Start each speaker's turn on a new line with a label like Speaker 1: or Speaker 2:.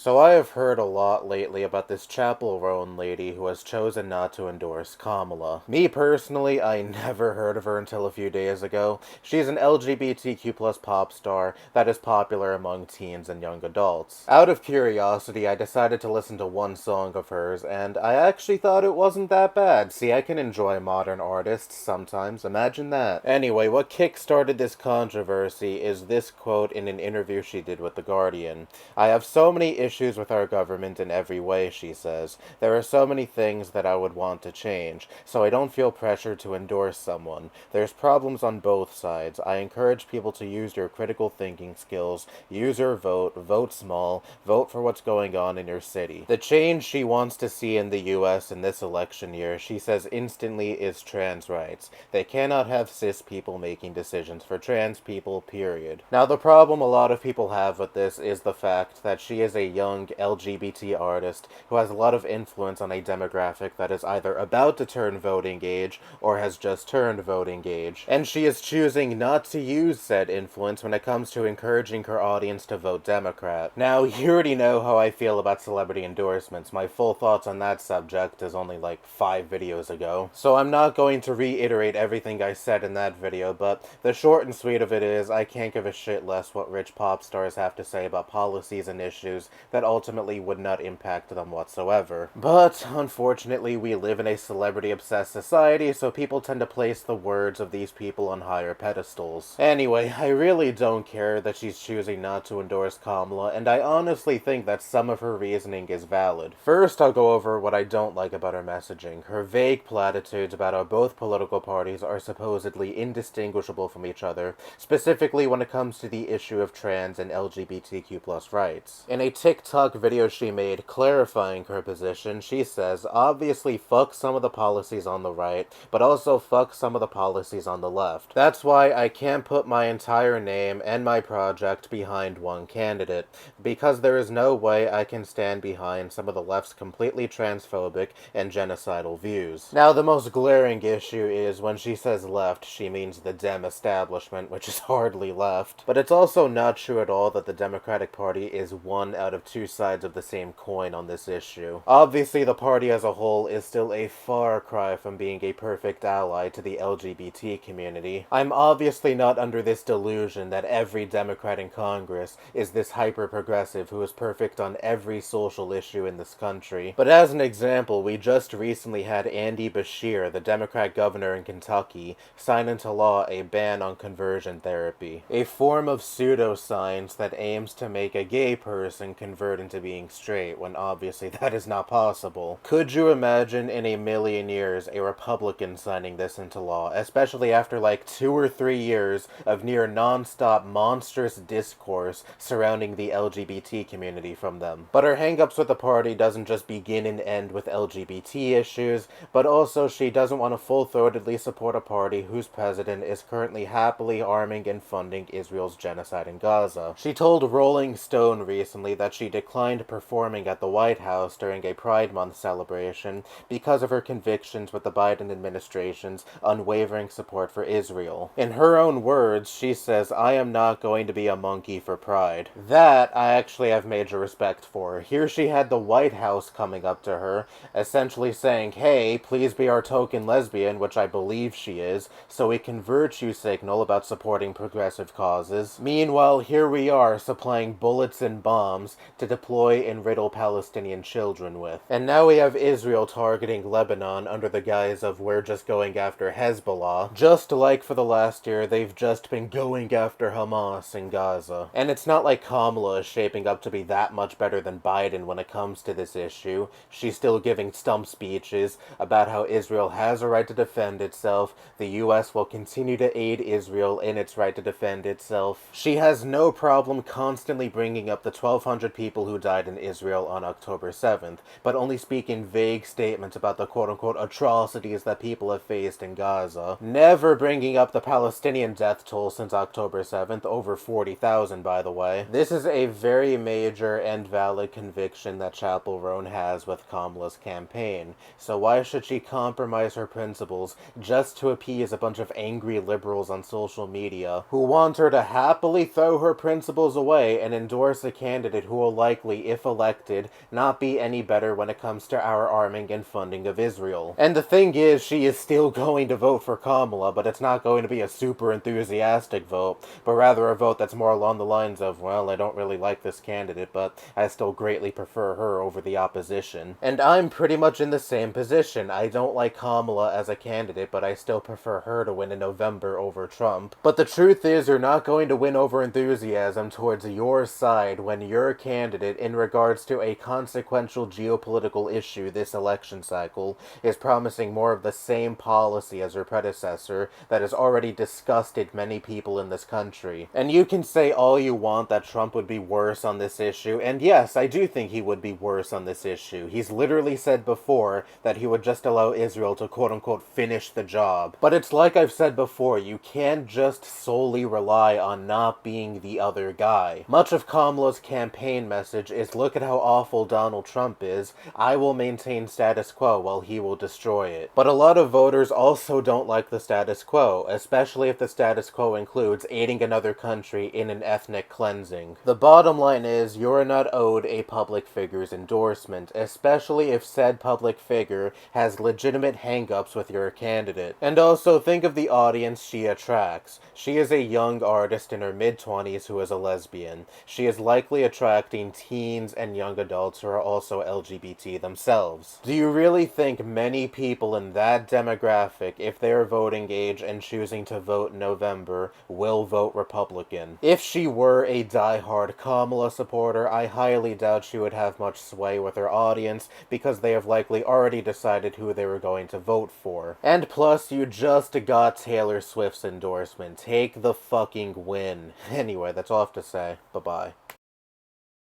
Speaker 1: So I have heard a lot lately about this Chappell Roan lady who has chosen not to endorse Kamala. Me personally, I never heard of her until a few days ago. She's an LGBTQ plus pop star that is popular among teens and young adults. Out of curiosity, I decided to listen to one song of hers, and I actually thought it wasn't that bad. See, I can enjoy modern artists sometimes, imagine that. Anyway, what kick-started this controversy is this quote in an interview she did with The Guardian. "I have so many issues with our government in every way," she says. "There are so many things that I would want to change, so I don't feel pressure to endorse someone. There's problems on both sides. I encourage people to use your critical thinking skills, use your vote, vote small, vote for what's going on in your city." The change she wants to see in the US in this election year, she says instantly, is trans rights. They cannot have cis people making decisions for trans people, period. Now, the problem a lot of people have with this is the fact that she is a young LGBT artist who has a lot of influence on a demographic that is either about to turn voting age or has just turned voting age. And she is choosing not to use said influence when it comes to encouraging her audience to vote Democrat. Now, you already know how I feel about celebrity endorsements. My full thoughts on that subject is only like 5 videos ago. So I'm not going to reiterate everything I said in that video, but the short and sweet of it is I can't give a shit less what rich pop stars have to say about policies and issues that ultimately would not impact them whatsoever. But, unfortunately, we live in a celebrity-obsessed society, so people tend to place the words of these people on higher pedestals. Anyway, I really don't care that she's choosing not to endorse Kamala, and I honestly think that some of her reasoning is valid. First, I'll go over what I don't like about her messaging. Her vague platitudes about how both political parties are supposedly indistinguishable from each other, specifically when it comes to the issue of trans and LGBTQ plus rights. In a TikTok video she made clarifying her position, she says, "Obviously fuck some of the policies on the right, but also fuck some of the policies on the left. That's why I can't put my entire name and my project behind one candidate, because there is no way I can stand behind some of the left's completely transphobic and genocidal views." Now, the most glaring issue is when she says left, she means the Dem establishment, which is hardly left. But it's also not true at all that the Democratic Party is one out of two sides of the same coin on this issue. Obviously, the party as a whole is still a far cry from being a perfect ally to the LGBT community. I'm obviously not under this delusion that every Democrat in Congress is this hyper-progressive who is perfect on every social issue in this country. But as an example, we just recently had Andy Beshear, the Democrat governor in Kentucky, sign into law a ban on conversion therapy, a form of pseudoscience that aims to make a gay person convert into being straight, when obviously that is not possible. Could you imagine in a million years a Republican signing this into law, especially after like 2 or 3 years of near non-stop monstrous discourse surrounding the LGBT community from them? But her hangups with the party doesn't just begin and end with LGBT issues, but also she doesn't want to full-throatedly support a party whose president is currently happily arming and funding Israel's genocide in Gaza. She told Rolling Stone recently that she declined performing at the White House during a Pride Month celebration because of her convictions with the Biden administration's unwavering support for Israel. In her own words, she says, "I am not going to be a monkey for Pride." That I actually have major respect for. Here she had the White House coming up to her, essentially saying, "Hey, please be our token lesbian," which I believe she is, so we can virtue signal about supporting progressive causes. Meanwhile, here we are supplying bullets and bombs to deploy and riddle Palestinian children with. And now we have Israel targeting Lebanon under the guise of "we're just going after Hezbollah," just like for the last year they've just been going after Hamas in Gaza. And it's not like Kamala is shaping up to be that much better than Biden when it comes to this issue. She's still giving stump speeches about how Israel has a right to defend itself, the US will continue to aid Israel in its right to defend itself. She has no problem constantly bringing up the 1,200 people who died in Israel on October 7th, but only speaking vague statements about the quote-unquote atrocities that people have faced in Gaza. Never bringing up the Palestinian death toll since October 7th, over 40,000 by the way. This is a very major and valid conviction that Chappell Roan has with Kamala's campaign, so why should she compromise her principles just to appease a bunch of angry liberals on social media who want her to happily throw her principles away and endorse a candidate who will likely, if elected, not be any better when it comes to our arming and funding of Israel. And the thing is, she is still going to vote for Kamala, but it's not going to be a super enthusiastic vote, but rather a vote that's more along the lines of, well, I don't really like this candidate, but I still greatly prefer her over the opposition. And I'm pretty much in the same position. I don't like Kamala as a candidate, but I still prefer her to win in November over Trump. But the truth is, you're not going to win over enthusiasm towards your side when your candidate, in regards to a consequential geopolitical issue this election cycle, is promising more of the same policy as her predecessor that has already disgusted many people in this country. And you can say all you want that Trump would be worse on this issue, and yes, I do think he would be worse on this issue. He's literally said before that he would just allow Israel to quote-unquote finish the job. But it's like I've said before, you can't just solely rely on not being the other guy. Much of Kamala's campaign message is, look at how awful Donald Trump is, I will maintain status quo while he will destroy it. But a lot of voters also don't like the status quo, especially if the status quo includes aiding another country in an ethnic cleansing. The bottom line is, you're not owed a public figure's endorsement, especially if said public figure has legitimate hang-ups with your candidate. And also, think of the audience she attracts. She is a young artist in her mid-20s who is a lesbian. She is likely attracting teens and young adults who are also LGBT themselves. Do you really think many people in that demographic, if they are voting age and choosing to vote in November, will vote Republican? If she were a die-hard Kamala supporter, I highly doubt she would have much sway with her audience, because they have likely already decided who they were going to vote for. And plus, you just got Taylor Swift's endorsement. Take the fucking win. Anyway, that's all I have to say. Bye-bye.